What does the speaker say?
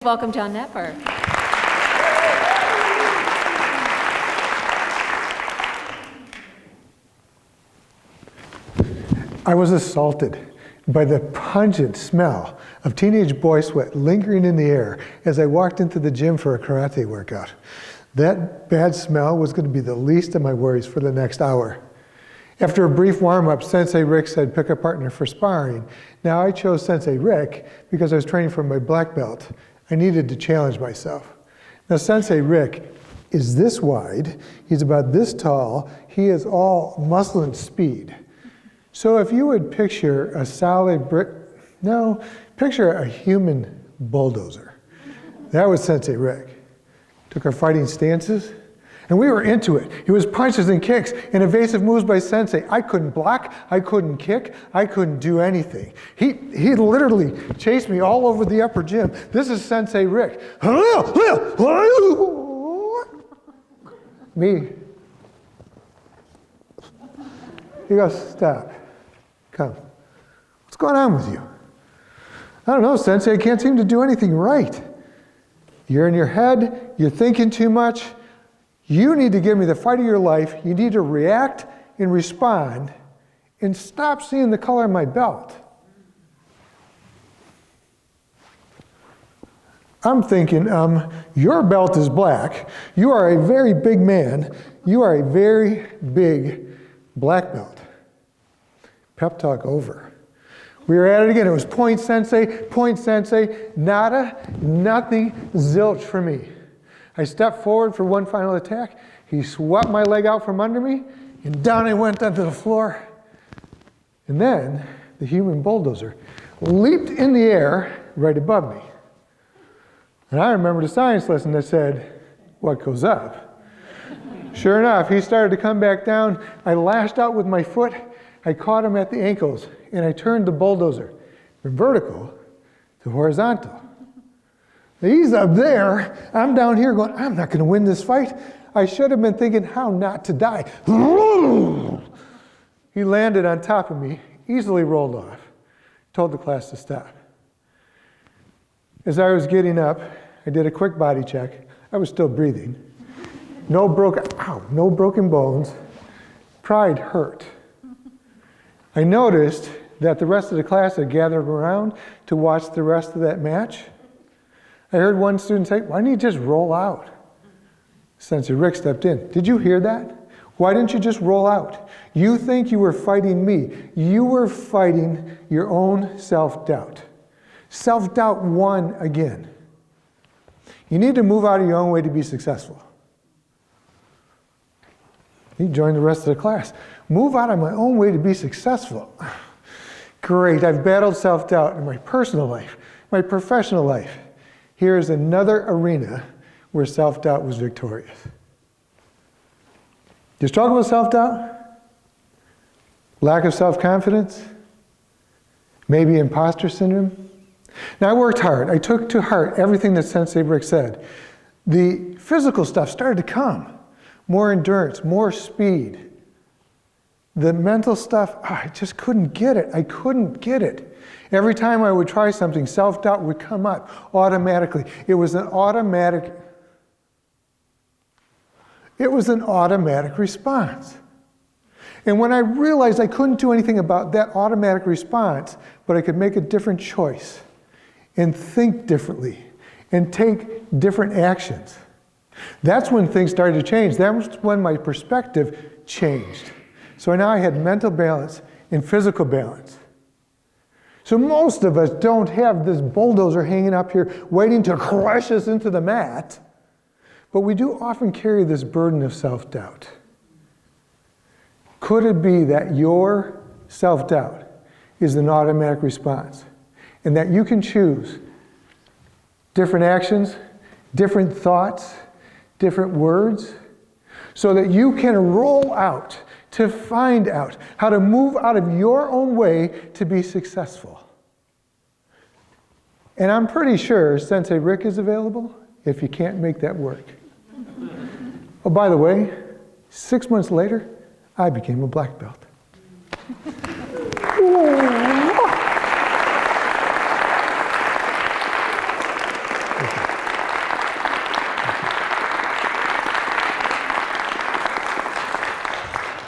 Welcome, John Nepper. I was assaulted by the pungent smell of teenage boy sweat lingering in the air as I walked into the gym for a karate workout. That bad smell was going to be the least of my worries for the next hour. After a brief warm-up, Sensei Rick said pick a partner for sparring. Now I chose Sensei Rick because I was training for my black belt. I needed to challenge myself. Now Sensei Rick is this wide, he's about this tall, he is all muscle and speed. So if you would picture a solid brick, no, picture a human bulldozer. That was Sensei Rick. Took our fighting stances, and we were into it. It was punches and kicks and evasive moves by Sensei. I couldn't block, I couldn't kick, I couldn't do anything. He literally chased me all over the upper gym. This is Sensei Rick. Me. He goes, stop, come. What's going on with you? I don't know, Sensei, I can't seem to do anything right. You're in your head, you're thinking too much. You need to give me the fight of your life. You need to react and respond and stop seeing the color of my belt. I'm thinking, your belt is black. You are a very big man. You are a very big black belt. Pep talk over. We were at it again. It was point sensei, nada, nothing, zilch for me. I stepped forward for one final attack. He swept my leg out from under me, and down I went onto the floor. And then the human bulldozer leaped in the air right above me. And I remembered a science lesson that said, what goes up? Sure enough, he started to come back down. I lashed out with my foot. I caught him at the ankles, and I turned the bulldozer from vertical to horizontal. He's up there, I'm down here going, I'm not going to win this fight. I should have been thinking how not to die. He landed on top of me, easily rolled off, told the class to stop. As I was getting up, I did a quick body check. I was still breathing. No broken bones. Pride hurt. I noticed that the rest of the class had gathered around to watch the rest of that match. I heard one student say, why didn't you just roll out? Sensei Rick stepped in. Did you hear that? Why didn't you just roll out? You think you were fighting me. You were fighting your own self-doubt. Self-doubt won again. You need to move out of your own way to be successful. He joined the rest of the class. Move out of my own way to be successful. Great, I've battled self-doubt in my personal life, my professional life. Here is another arena where self-doubt was victorious. Do you struggle with self-doubt? Lack of self-confidence? Maybe imposter syndrome? Now I worked hard. I took to heart everything that Sensei Rick said. The physical stuff started to come. More endurance, more speed. The mental stuff, I just couldn't get it. I couldn't get it. Every time I would try something, self-doubt would come up automatically. It was an automatic response. And when I realized I couldn't do anything about that automatic response, but I could make a different choice and think differently and take different actions, that's when things started to change. That was when my perspective changed. So now I had mental balance and physical balance. So most of us don't have this bulldozer hanging up here waiting to crush us into the mat, but we do often carry this burden of self-doubt. Could it be that your self-doubt is an automatic response and that you can choose different actions, different thoughts, different words, so that you can roll out to find out how to move out of your own way to be successful? And I'm pretty sure Sensei Rick is available if you can't make that work. Oh, by the way, 6 months later, I became a black belt.